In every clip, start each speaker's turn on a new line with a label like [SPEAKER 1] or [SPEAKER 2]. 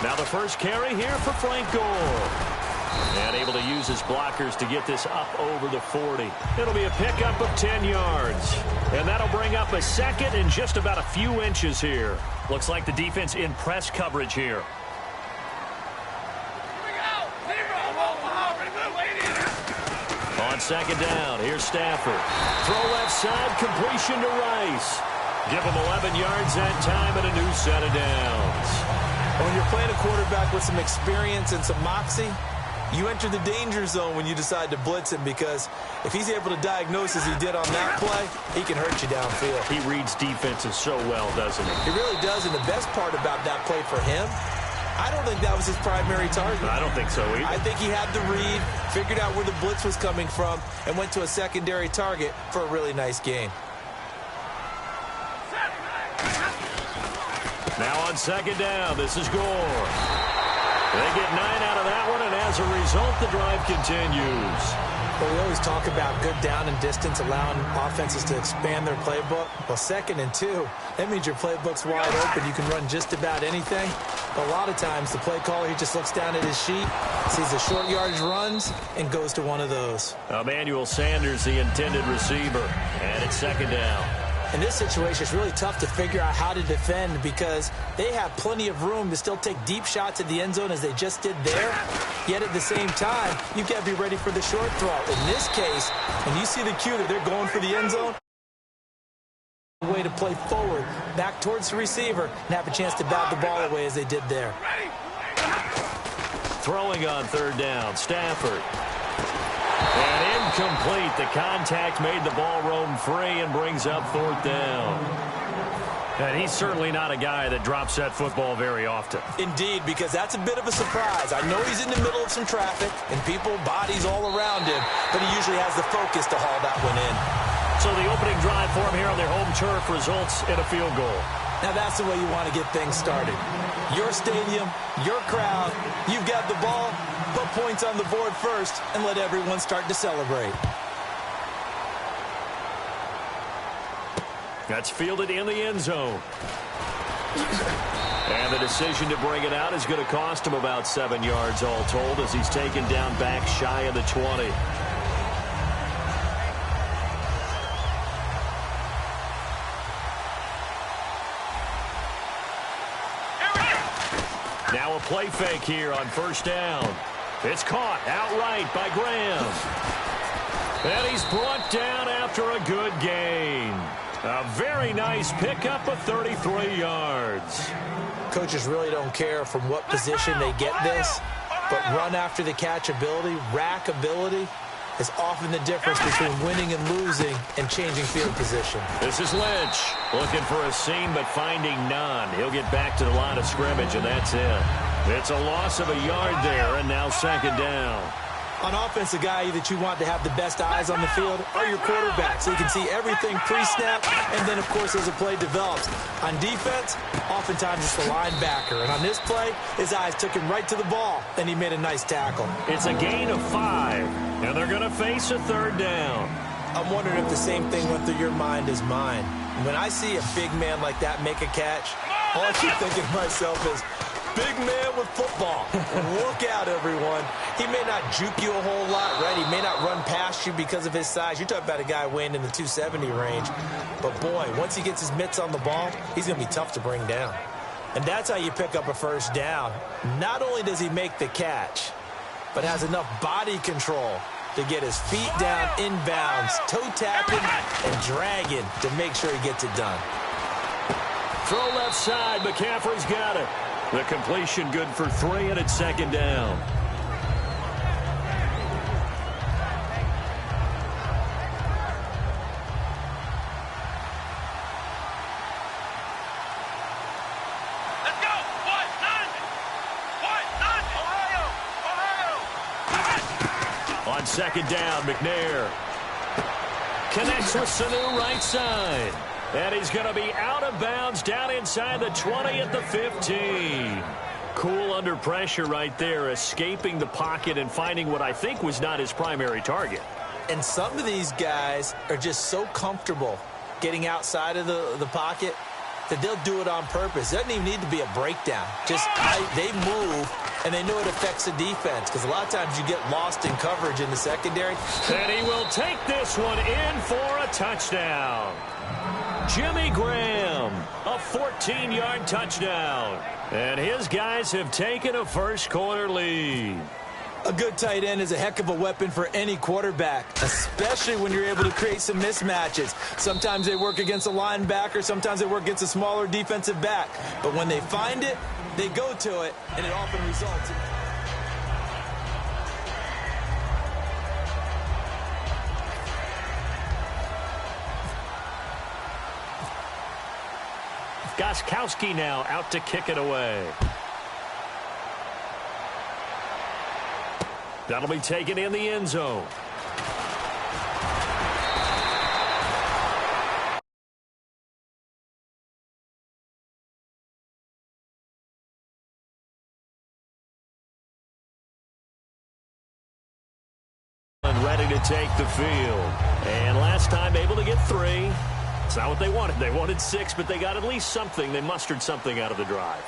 [SPEAKER 1] Now the first carry here for Frank Gore. And able to use his blockers to get this up over the 40. It'll be a pickup of 10 yards. And that'll bring up a second and just about a few inches here. Looks like the defense in press coverage here. On second down, here's Stafford. Throw left side, completion to Rice. Give him 11 yards that time and a new set of downs.
[SPEAKER 2] When you're playing a quarterback with some experience and some moxie, you enter the danger zone when you decide to blitz him, because if he's able to diagnose as he did on that play, he can hurt you downfield.
[SPEAKER 1] He reads defenses so well, doesn't he?
[SPEAKER 2] He really does, and the best part about that play for him, I don't think that was his primary target.
[SPEAKER 1] I don't think so either. I
[SPEAKER 2] think he had the read, figured out where the blitz was coming from, and went to a secondary target for a really nice gain.
[SPEAKER 1] Now on second down, this is Gore. They get 9 out of that one, and as a result, the drive continues.
[SPEAKER 2] Well, we always talk about good down and distance, allowing offenses to expand their playbook. Well, 2nd and 2, that means your playbook's wide open. You can run just about anything. But a lot of times, the play caller, he just looks down at his sheet, sees the short yardage runs, and goes to one of those.
[SPEAKER 1] Emmanuel Sanders, the intended receiver, and it's second down.
[SPEAKER 2] In this situation, it's really tough to figure out how to defend, because they have plenty of room to still take deep shots at the end zone as they just did there. Yet at the same time, you've got to be ready for the short throw. In this case, when you see the cue that they're going for the end zone, way to play forward, back towards the receiver, and have a chance to bat the ball away as they did there.
[SPEAKER 1] Throwing on third down, Stafford. And incomplete. The contact made the ball roam free and brings up 4th down. And he's certainly not a guy that drops that football very often.
[SPEAKER 2] Indeed, because that's a bit of a surprise. I know he's in the middle of some traffic and people, bodies all around him, but he usually has the focus to haul that one in.
[SPEAKER 1] So the opening drive for him here on their home turf results in a field goal.
[SPEAKER 2] Now that's the way you want to get things started. Your stadium, your crowd, you've got the ball, put points on the board first, and let everyone start to celebrate.
[SPEAKER 1] That's fielded in the end zone. And the decision to bring it out is going to cost him about 7 yards all told, as he's taken down back shy of the 20. Now a play fake here on first down. It's caught outright by Graham. And he's brought down after a good gain. A very nice pickup of 33 yards.
[SPEAKER 2] Coaches really don't care from what position they get this, but run after the catch ability, rack ability, is often the difference between winning and losing and changing field position.
[SPEAKER 1] This is Lynch looking for a seam but finding none. He'll get back to the line of scrimmage, and that's it. It's a loss of a yard there, and now second down.
[SPEAKER 2] On offense, the guy that you want to have the best eyes on the field are your quarterbacks, so you can see everything pre-snap, and then, of course, as the play develops. On defense, oftentimes it's the linebacker, and on this play, his eyes took him right to the ball, and he made a nice tackle.
[SPEAKER 1] It's a gain of 5, and they're going to face a third down.
[SPEAKER 2] I'm wondering if the same thing went through your mind as mine. When I see a big man like that make a catch, all I keep thinking to myself is, big man with football. Look out, everyone. He may not juke you a whole lot, right? He may not run past you because of his size. You're talking about a guy weighing in the 270 range. But, boy, once he gets his mitts on the ball, he's going to be tough to bring down. And that's how you pick up a first down. Not only does he make the catch, but has enough body control to get his feet down inbounds, toe tapping and dragging to make sure he gets it done.
[SPEAKER 1] Throw left side. McCaffrey's got it. The completion good for 3, and it's second down.
[SPEAKER 3] Let's go. Ohio.
[SPEAKER 1] On second down, McNair connects with Sanu right side. And he's going to be out of bounds down inside the 20 at the 15. Cool under pressure right there, escaping the pocket and finding what I think was not his primary target.
[SPEAKER 2] And some of these guys are just so comfortable getting outside of the pocket that they'll do it on purpose. It doesn't even need to be a breakdown. Just they move, and they know it affects the defense because a lot of times you get lost in coverage in the secondary.
[SPEAKER 1] And he will take this one in for a touchdown. Jimmy Graham, a 14-yard touchdown. And his guys have taken a first-quarter lead.
[SPEAKER 2] A good tight end is a heck of a weapon for any quarterback, especially when you're able to create some mismatches. Sometimes they work against a linebacker, sometimes they work against a smaller defensive back. But when they find it, they go to it, and it often results in...
[SPEAKER 1] Gostkowski now out to kick it away. That'll be taken in the end zone. And ready to take the field. And last time able to get 3. It's not what they wanted. They wanted 6, but they got at least something. They mustered something out of the drive.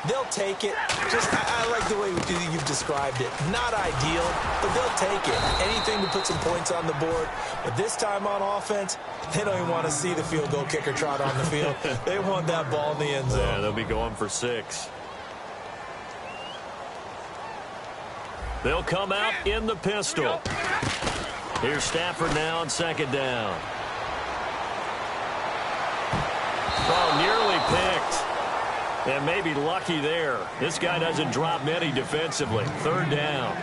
[SPEAKER 2] They'll take it. I like the way you've described it. Not ideal, but they'll take it. Anything to put some points on the board. But this time on offense, they don't even want to see the field goal kicker trot on the field. They want that ball in the end zone.
[SPEAKER 1] Yeah, they'll be going for 6. They'll come out in the pistol. Here's Stafford now on second down. Oh, nearly picked. And maybe lucky there. This guy doesn't drop many defensively. Third down.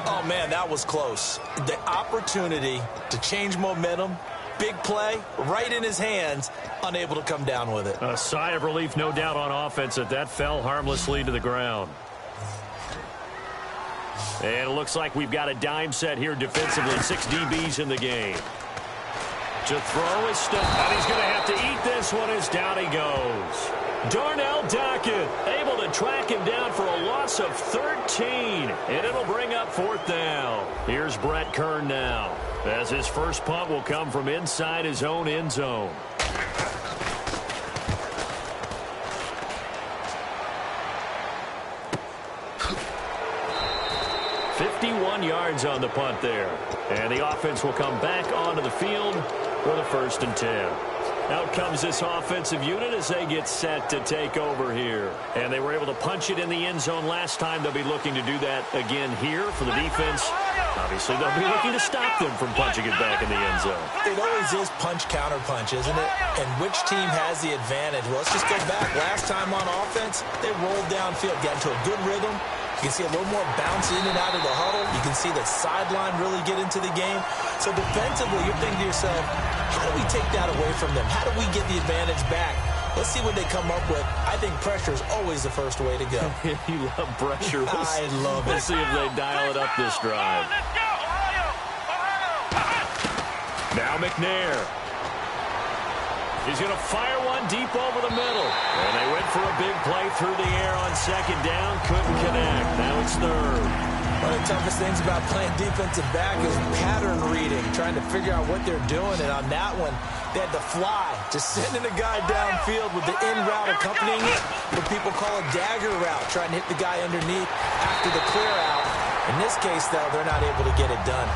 [SPEAKER 2] Oh, man, that was close. The opportunity to change momentum, big play, right in his hands, unable to come down with it.
[SPEAKER 1] A sigh of relief, no doubt, on offense that fell harmlessly to the ground. And it looks like we've got a dime set here defensively. 6 DBs in the game. To throw his stuff, and he's going to have to eat this one as down he goes. Darnell Dockett able to track him down for a loss of 13, and it'll bring up 4th down. Here's Brett Kern now, as his first punt will come from inside his own end zone. "51 yards on the punt there. And the offense will come back onto the field for the 1st and 10. Out comes this offensive unit as they get set to take over here. And they were able to punch it in the end zone last time. They'll be looking to do that again here for the defense. Obviously, they'll be looking to stop them from punching it back in the end zone.
[SPEAKER 2] It always is punch-counter-punch, isn't it? And which team has the advantage? Well, let's just go back. Last time on offense, they rolled downfield, got into a good rhythm. You can see a little more bounce in and out of the huddle. You can see the sideline really get into the game. So defensively, you're thinking to yourself, how do we take that away from them? How do we get the advantage back? Let's see what they come up with. I think pressure is always the first way to go.
[SPEAKER 1] You love pressure.
[SPEAKER 2] I love it.
[SPEAKER 1] We'll see if they dial it up this drive. Now McNair. He's going to fire one deep over the middle. And they went for a big play through the air on second down. Couldn't connect. Now it's 3rd.
[SPEAKER 2] One of the toughest things about playing defensive back is pattern reading, trying to figure out what they're doing. And on that one, they had to fly, just sending a guy downfield with the in route accompanying it, what people call a dagger route, trying to hit the guy underneath after the clear out. In this case, though, they're not able to get it done.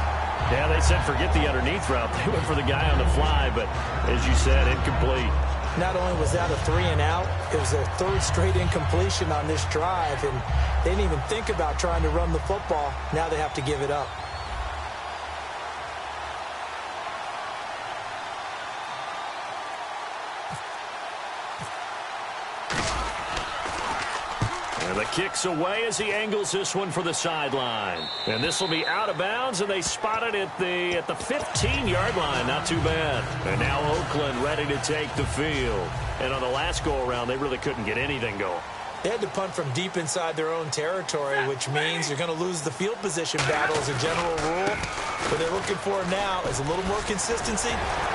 [SPEAKER 1] Yeah, they said forget the underneath route. They went for the guy on the fly, but as you said, incomplete.
[SPEAKER 2] Not only was that a 3-and-out, it was their 3rd straight incompletion on this drive, and they didn't even think about trying to run the football. Now they have to give it up.
[SPEAKER 1] And the kick's away as he angles this one for the sideline. And this will be out of bounds, and they spot it at the 15-yard line. Not too bad. And now Oakland ready to take the field. And on the last go-around, they really couldn't get anything going.
[SPEAKER 2] They had to punt from deep inside their own territory, which means you're going to lose the field position battle as a general rule. What they're looking for now is a little more consistency,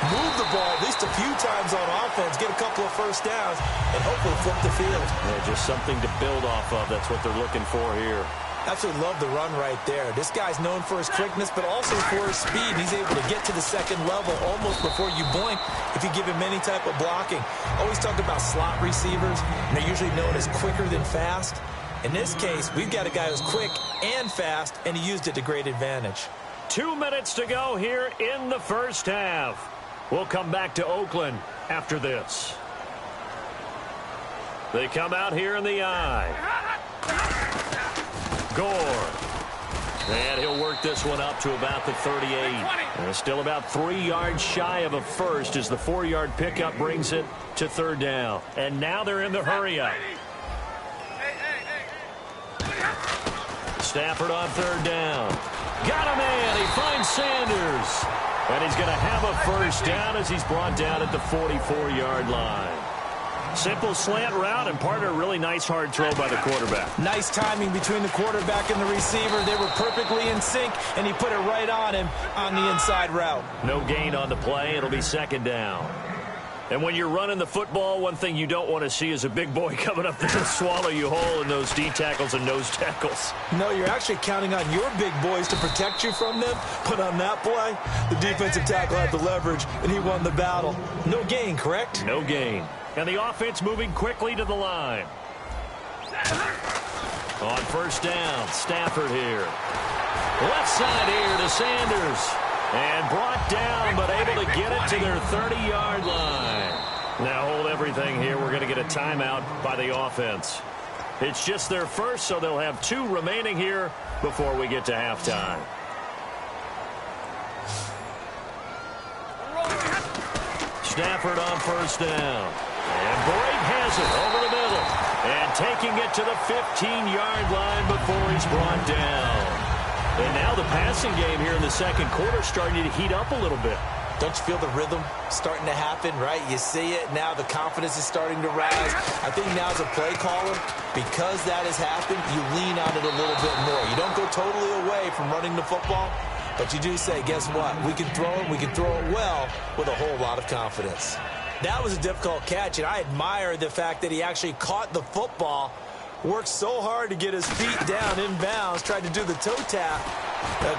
[SPEAKER 2] move the ball at least a few times on offense, get a couple of first downs, and hopefully flip the field.
[SPEAKER 1] Yeah, just something to build off of. That's what they're looking for here.
[SPEAKER 2] Absolutely love the run right there. This guy's known for his quickness, but also for his speed. He's able to get to the second level almost before you blink if you give him any type of blocking. Always talk about slot receivers, and they're usually known as quicker than fast. In this case, we've got a guy who's quick and fast, and he used it to great advantage.
[SPEAKER 1] 2 minutes to go here in the first half. We'll come back to Oakland after this. They come out here in the eye. Gore. And he'll work this one up to about the 38. And still about 3 yards shy of a first as the 4-yard pickup brings it to third down. And now they're in the hurry-up. Stafford on third down. Got a man. He finds Sanders. And he's going to have a first down as he's brought down at the 44-yard line. Simple slant route, and part of a really nice hard throw by the quarterback.
[SPEAKER 2] Nice timing between the quarterback and the receiver. They were perfectly in sync, and he put it right on him on the inside route.
[SPEAKER 1] No gain on the play. It'll be second down. And when you're running the football, one thing you don't want to see is a big boy coming up there to swallow you whole in those D tackles and nose tackles.
[SPEAKER 2] No, you're actually counting on your big boys to protect you from them. But on that play, the defensive tackle had the leverage, and he won the battle. No gain, correct?
[SPEAKER 1] No gain. And the offense moving quickly to the line. On first down, Stafford here. Left side here to Sanders. And brought down, but able to get it to their 30-yard line. Now hold everything here. We're going to get a timeout by the offense. It's just their first, so they'll have 2 remaining here before we get to halftime. Stafford on first down. And Boyd has it over the middle. And taking it to the 15-yard line before he's brought down. And now the passing game here in the second quarter starting to heat up a little bit.
[SPEAKER 2] Don't you feel the rhythm starting to happen, right? You see it. Now the confidence is starting to rise. I think now as a play caller, because that has happened, you lean on it a little bit more. You don't go totally away from running the football, but you do say, guess what? We can throw it. We can throw it well with a whole lot of confidence. That was a difficult catch, and I admire the fact that he actually caught the football, worked so hard to get his feet down inbounds, tried to do the toe tap.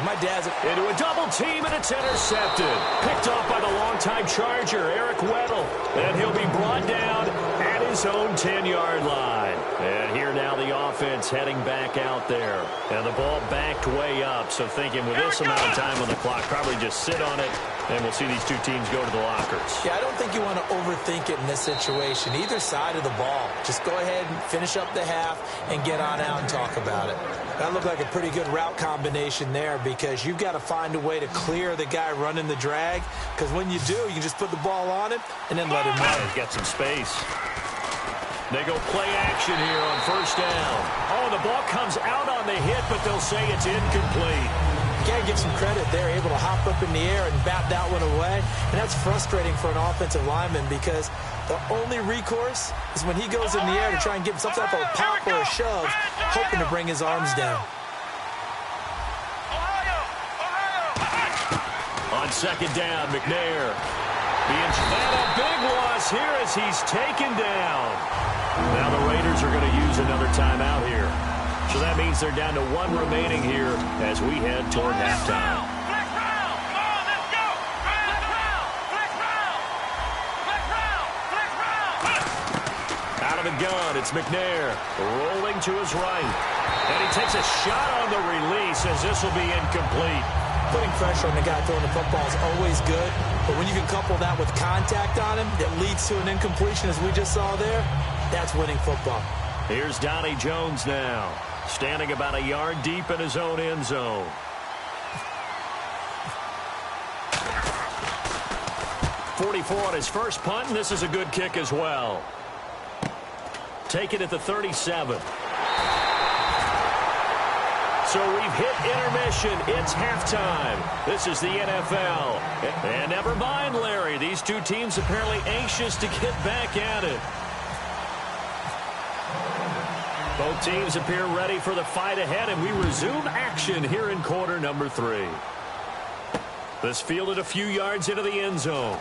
[SPEAKER 2] My dad's
[SPEAKER 1] into a double team, and it's intercepted. Picked off by the longtime Charger, Eric Weddle. And he'll be brought down at his own 10-yard line. And here now the offense heading back out there. And the ball backed way up. So thinking with this amount of time on the clock, probably just sit on it. And we'll see these 2 teams go to the lockers.
[SPEAKER 2] Yeah, I don't think you want to overthink it in this situation. Either side of the ball. Just go ahead and finish up the half and get on out and talk about it. That looked like a pretty good route combination there because you've got to find a way to clear the guy running the drag. Because when you do, you can just put the ball on him and then let him run.
[SPEAKER 1] He's got some space. They go play action here on first down. Oh, the ball comes out on the hit, but they'll say it's incomplete.
[SPEAKER 2] You got to give some credit there, able to hop up in the air and bat that one away. And that's frustrating for an offensive lineman because the only recourse is when he goes in the air to try and get some type of a pop or a shove, hoping to bring his arms down.
[SPEAKER 1] On second down, McNair. And a big loss here as he's taken down. Now the Raiders are going to use another timeout here. So that means they're down to 1 remaining here as we head toward halftime. Out of the gun, it's McNair rolling to his right. And he takes a shot on the release as this will be incomplete.
[SPEAKER 2] Putting pressure on the guy throwing the football is always good, but when you can couple that with contact on him that leads to an incompletion as we just saw there, that's winning football.
[SPEAKER 1] Here's Donnie Jones now, standing about a yard deep in his own end zone. .44 on his first punt, and this is a good kick as well. Take it at the 37. So we've hit intermission. It's halftime. This is the NFL. And never mind, Larry. These 2 teams apparently anxious to get back at it. Both teams appear ready for the fight ahead, and we resume action here in quarter number 3. This fielded a few yards into the end zone.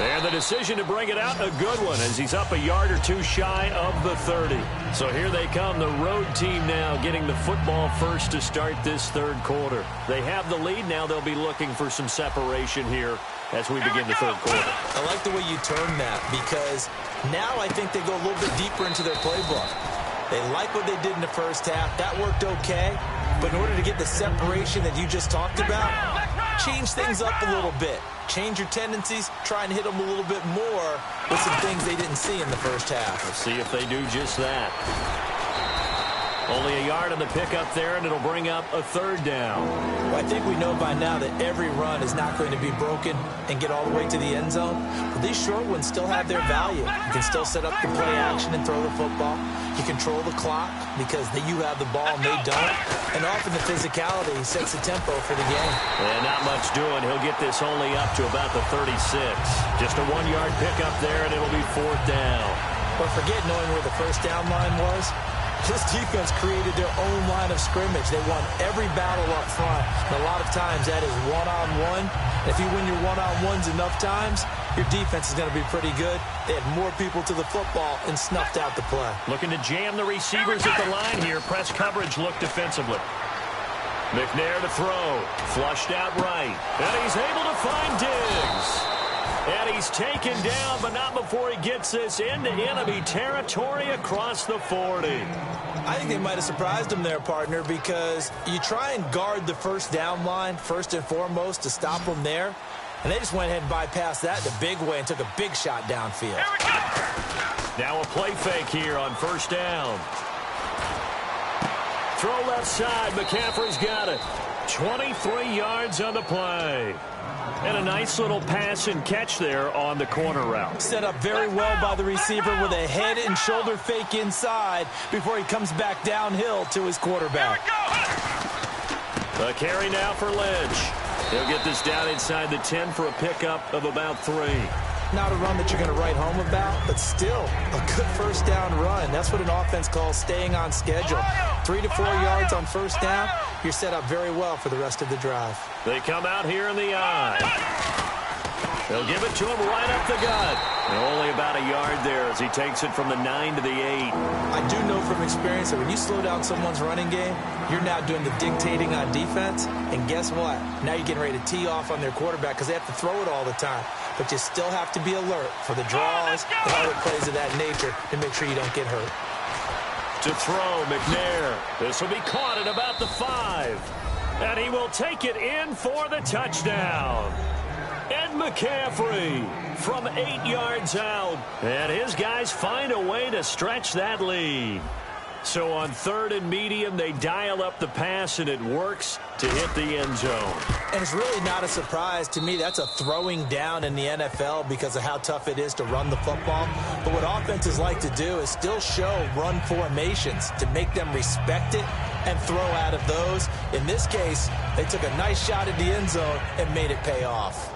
[SPEAKER 1] And the decision to bring it out, a good one, as he's up a yard or two shy of the 30. So here they come, the road team now getting the football first to start this third quarter. They have the lead. Now they'll be looking for some separation here as we begin the third quarter.
[SPEAKER 2] I like the way you term that, because now I think they go a little bit deeper into their playbook. They like what they did in the first half. That worked okay. But in order to get the separation that you just talked about, change things up a little bit. Change your tendencies, try and hit them a little bit more with some things they didn't see in the first half.
[SPEAKER 1] Let's see if they do just that. Only a yard on the pickup there, and it'll bring up a third down.
[SPEAKER 2] Well, I think we know by now that every run is not going to be broken and get all the way to the end zone. But these short ones still have their value. You can still set up the play action and throw the football. You control the clock because you have the ball and they don't. And often the physicality sets the tempo for the game.
[SPEAKER 1] And not much doing. He'll get this only up to about the 36. Just a 1-yard pickup there, and it'll be fourth down.
[SPEAKER 2] But forget knowing where the first down line was. This defense created their own line of scrimmage. They won every battle up front. And a lot of times that is one-on-one. If you win your one-on-ones enough times, your defense is going to be pretty good. They had more people to the football and snuffed out the play.
[SPEAKER 1] Looking to jam the receivers at the line here. Press coverage look defensively. McNair to throw. Flushed out right. And he's able to find Diggs. And he's taken down, but not before he gets this into enemy territory across the 40.
[SPEAKER 2] I think they might have surprised him there, partner, because you try and guard the first down line first and foremost to stop them there. And they just went ahead and bypassed that the big way and took a big shot downfield.
[SPEAKER 1] Now a play fake here on first down. Throw left side. McCaffrey's got it. 23 yards on the play. And a nice little pass and catch there on the corner route.
[SPEAKER 2] Set up very well by the receiver with a head and shoulder fake inside before he comes back downhill to his quarterback.
[SPEAKER 1] A carry now for Lynch. He'll get this down inside the 10 for a pickup of about 3.
[SPEAKER 2] Not a run that you're going to write home about, but still a good first down run. That's what an offense calls staying on schedule. 3 to 4 yards on first down, you're set up very well for the rest of the drive.
[SPEAKER 1] They come out here in the eye. They'll give it to him right up the gut. And only about a yard there as he takes it from the 9 to the 8.
[SPEAKER 2] I do know from experience that when you slow down someone's running game, you're now doing the dictating on defense. And guess what? Now you're getting ready to tee off on their quarterback because they have to throw it all the time. But you still have to be alert for the draws and other plays of that nature to make sure you don't get hurt.
[SPEAKER 1] To throw, McNair. This will be caught at about the 5. And he will take it in for the touchdown. Ed McCaffrey from 8 yards out. And his guys find a way to stretch that lead. So on 3rd and medium, they dial up the pass, and it works to hit the end zone.
[SPEAKER 2] And it's really not a surprise to me. That's a throwing down in the NFL because of how tough it is to run the football. But what offenses like to do is still show run formations to make them respect it and throw out of those. In this case, they took a nice shot at the end zone and made it pay off.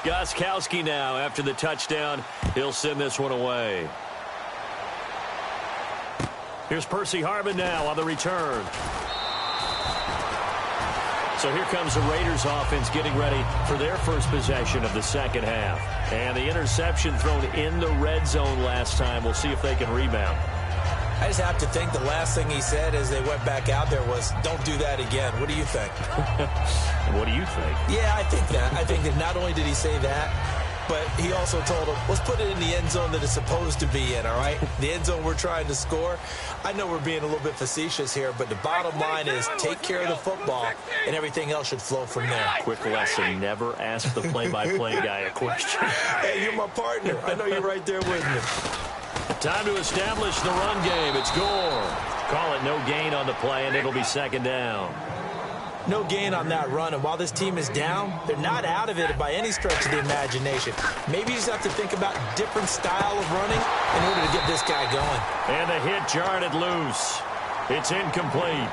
[SPEAKER 1] Gostkowski now after the touchdown. He'll send this one away. Here's Percy Harvin now on the return. So here comes the Raiders offense getting ready for their first possession of the second half. And the interception thrown in the red zone last time. We'll see if they can rebound.
[SPEAKER 2] I just have to think the last thing he said as they went back out there was, don't do that again. What do you think?
[SPEAKER 1] What do you think?
[SPEAKER 2] Yeah, I think that. I think that not only did he say that, but he also told him, let's put it in the end zone that it's supposed to be in, all right? The end zone we're trying to score. I know we're being a little bit facetious here, but the bottom line is take care of the football, and everything else should flow from there.
[SPEAKER 1] Quick lesson, never ask the play-by-play guy a question.
[SPEAKER 2] Hey, you're my partner. I know you're right there with me.
[SPEAKER 1] Time to establish the run game. It's Gore. Call it no gain on the play, and it'll be second down.
[SPEAKER 2] No gain on that run, and while this team is down, they're not out of it by any stretch of the imagination. Maybe you just have to think about a different style of running in order to get this guy going.
[SPEAKER 1] And the hit jarred it loose. It's incomplete.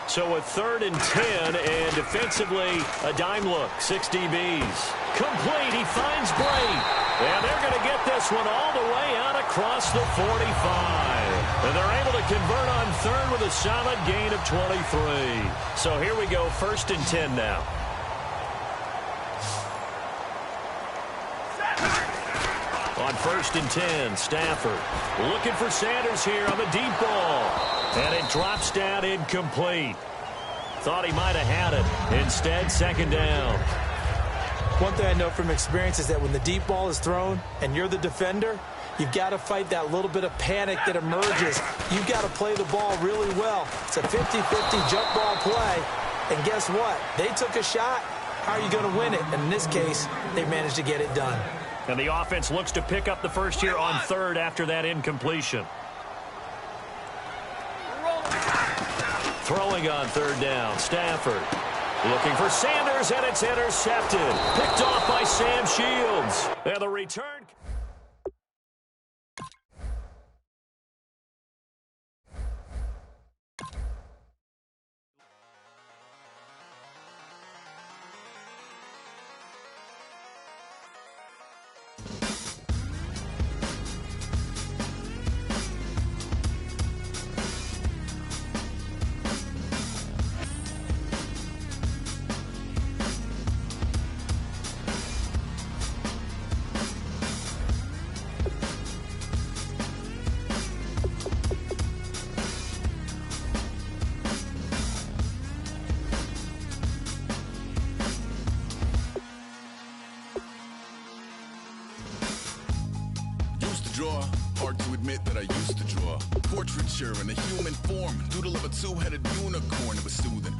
[SPEAKER 1] So a 3rd and 10, and defensively, a dime look. 6 DBs. Complete. He finds Blake. And they're going to get this one all the way out across the 45. And they're able to convert on 3rd with a solid gain of 23. So here we go, 1st and 10 now. On 1st and 10, Stafford looking for Sanders here on the deep ball. And it drops down incomplete. Thought he might have had it. Instead, 2nd down.
[SPEAKER 2] One thing I know from experience is that when the deep ball is thrown and you're the defender, you've got to fight that little bit of panic that emerges. You've got to play the ball really well. It's a 50-50 jump ball play. And guess what? They took a shot. How are you going to win it? And in this case, they managed to get it done.
[SPEAKER 1] And the offense looks to pick up the first here on 3rd after that incompletion. Throwing on 3rd down, Stafford looking for Sanders, and it's intercepted. Picked off by Sam Shields. And the return.
[SPEAKER 4] Draw. Hard to admit that I used to draw. Portraiture in a human form. Doodle of a two-headed unicorn. It was soothing.